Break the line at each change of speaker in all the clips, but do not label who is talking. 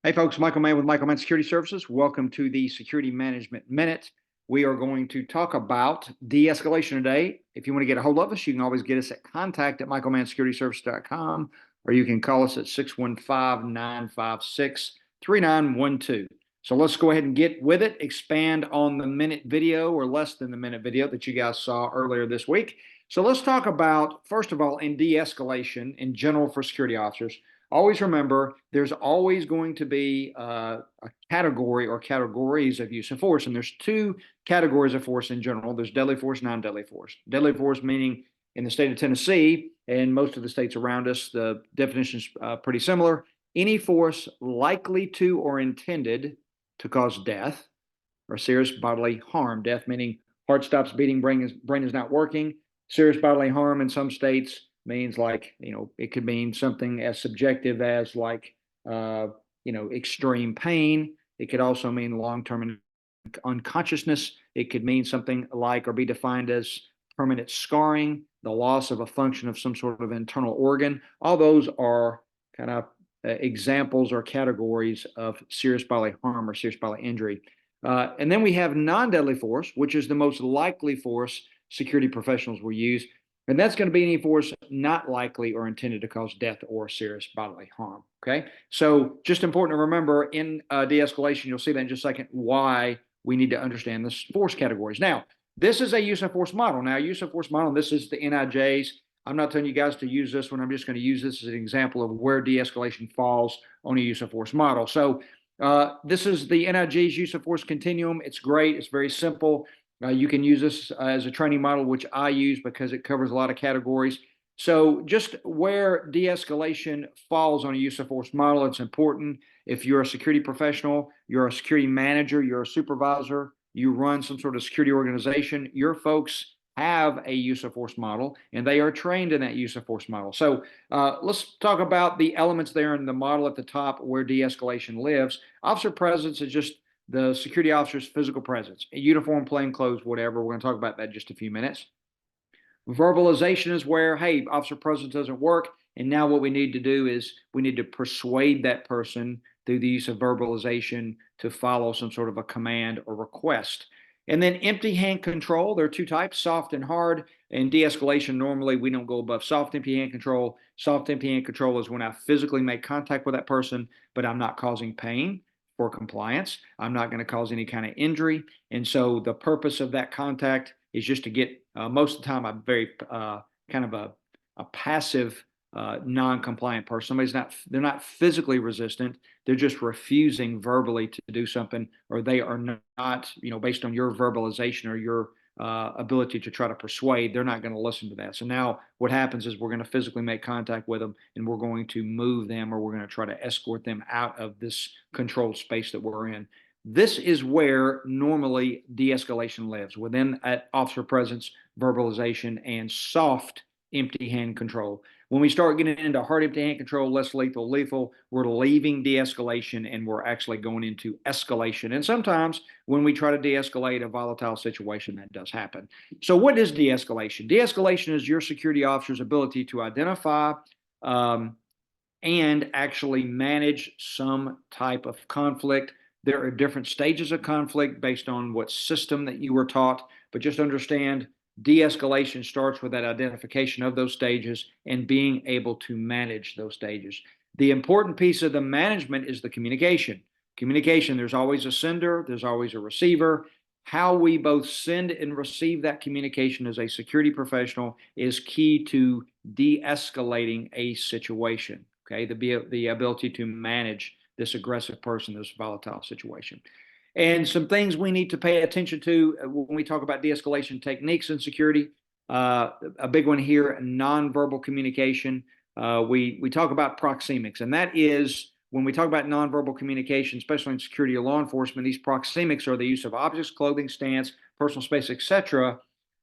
Hey folks, Michael Mann with Michael Mann Security Services. Welcome to the Security Management Minute. We are going to talk about de-escalation today. If you want to get a hold of us, you can always get us at contact@michaelmannsecurityservices.com, or you can call us at 615-956-3912. So let's go ahead and get with it, expand on the minute video or less than the minute video that you guys saw earlier this week. So let's talk about, first of all, in de-escalation in general for security officers. Always remember, there's always going to be a category or categories of use of force. And there's two categories of force in general. There's deadly force, non-deadly force. Deadly force meaning in the state of Tennessee and most of the states around us, the definition is pretty similar. Any force likely to or intended to cause death or serious bodily harm. Death meaning heart stops beating, brain is not working. Serious bodily harm in some states means it could mean something as subjective as extreme pain. It could also mean long-term unconsciousness. It could mean something like or be defined as permanent scarring, the loss of a function of some sort of internal organ. All those are kind of examples or categories of serious bodily harm or serious bodily injury. And then we have non-deadly force, which is the most likely force security professionals will use. And that's going to be any force not likely or intended to cause death or serious bodily harm. Okay, so just important to remember in de-escalation, you'll see that in just a second, why we need to understand the force categories. Now, this is a use of force model. Now, use of force model, this is the NIJs. I'm not telling you guys to use this one. I'm just going to use this as an example of where de-escalation falls on a use of force model. So this is the NIJ's use of force continuum. It's great. It's very simple. You can use this as a training model, which I use because it covers a lot of categories. So just where de-escalation falls on a use of force model, it's important. If you're a security professional, you're a security manager, you're a supervisor, you run some sort of security organization, your folks have a use of force model, and they are trained in that use of force model. So let's talk about the elements there in the model at the top where de-escalation lives. Officer presence is just the security officer's physical presence, uniform, plain clothes, whatever. We're going to talk about that in just a few minutes. Verbalization is where, hey, officer presence doesn't work. And now what we need to do is we need to persuade that person through the use of verbalization to follow some sort of a command or request. And then empty hand control, there are two types, soft and hard. In de-escalation, normally we don't go above soft empty hand control. Soft empty hand control is when I physically make contact with that person, but I'm not causing pain for compliance. I'm not going to cause any kind of injury. And so the purpose of that contact is just to get, most of the time, I'm very kind of a passive, non-compliant person. They're not physically resistant. They're just refusing verbally to do something, or they are not, based on your verbalization or your ability to try to persuade, they're not going to listen to that. So now what happens is we're going to physically make contact with them, and we're going to move them, or we're going to try to escort them out of this controlled space that we're in. This is where normally de-escalation lives, within officer presence, verbalization, and soft empty hand control. When we start getting into hard empty hand control, less lethal, we're leaving de-escalation and we're actually going into escalation. And sometimes when we try to de-escalate a volatile situation, that does happen. So what is de-escalation? De-escalation is your security officer's ability to identify and actually manage some type of conflict. There are different stages of conflict based on what system that you were taught, but just understand de-escalation starts with that identification of those stages and being able to manage those stages. The important piece of the management is the communication. Communication, there's always a sender, there's always a receiver. How we both send and receive that communication as a security professional is key to de-escalating a situation, okay? The ability to manage this aggressive person, this volatile situation. And some things we need to pay attention to when we talk about de-escalation techniques in security. A big one here, nonverbal communication. We talk about proxemics, and that is when we talk about nonverbal communication, especially in security or law enforcement, these proxemics are the use of objects, clothing, stance, personal space, etc.,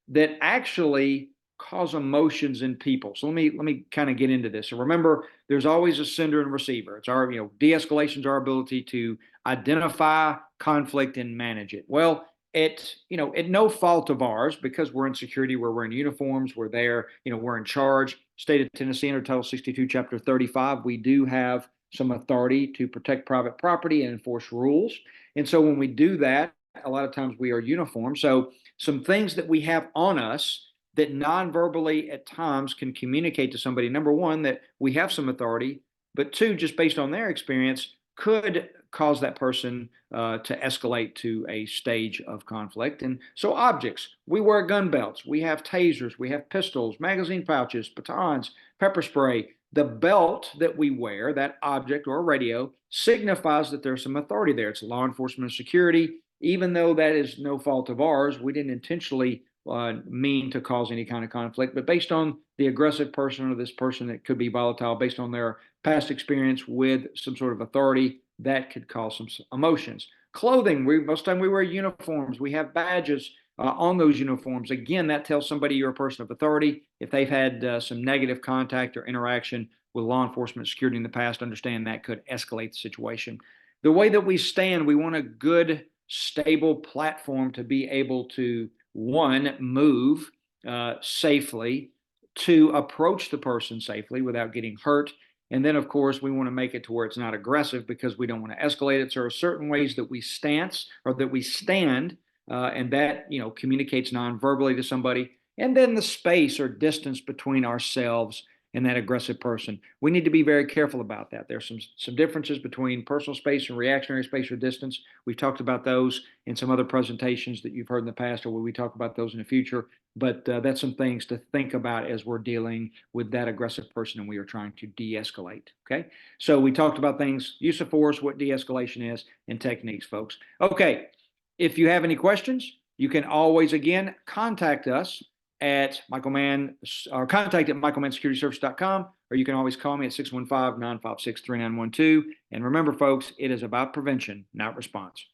that actually cause emotions in people. So let me kind of get into this. So remember, there's always a sender and receiver. It's our, de-escalation is our ability to identify conflict and manage it. Well, at no fault of ours, because we're in security, where we're in uniforms, we're there, we're in charge. State of Tennessee under Title 62, Chapter 35, we do have some authority to protect private property and enforce rules. And so when we do that, a lot of times we are uniformed. So some things that we have on us that non-verbally at times can communicate to somebody, number one, that we have some authority, but two, just based on their experience, could cause that person to escalate to a stage of conflict. And so objects, we wear gun belts, we have tasers, we have pistols, magazine pouches, batons, pepper spray. The belt that we wear, that object or radio, signifies that there's some authority there. It's law enforcement and security. Even though that is no fault of ours, we didn't intentionally mean to cause any kind of conflict, but based on the aggressive person or this person that could be volatile, based on their past experience with some sort of authority, that could cause some emotions. Clothing, most of the time we wear uniforms, we have badges on those uniforms. Again, that tells somebody you're a person of authority. If they've had some negative contact or interaction with law enforcement security in the past, understand that could escalate the situation. The way that we stand, we want a good, stable platform to be able to, one, move safely, to approach the person safely without getting hurt. And then, of course, we want to make it to where it's not aggressive because we don't want to escalate it. So there are certain ways that we stance or that we stand, and that communicates non-verbally to somebody. And then the space or distance between ourselves and that aggressive person. We need to be very careful about that. There's some differences between personal space and reactionary space or distance. We've talked about those in some other presentations that you've heard in the past, or will we talk about those in the future? But that's some things to think about as we're dealing with that aggressive person and we are trying to de-escalate. Okay, so we talked about things, use of force, what de-escalation is, and techniques, folks. Okay, if you have any questions, you can always, again, contact us at Michael Mann, or contact at michaelmannsecurityservice.com, or you can always call me at 615-956-3912. And remember, folks, it is about prevention, not response.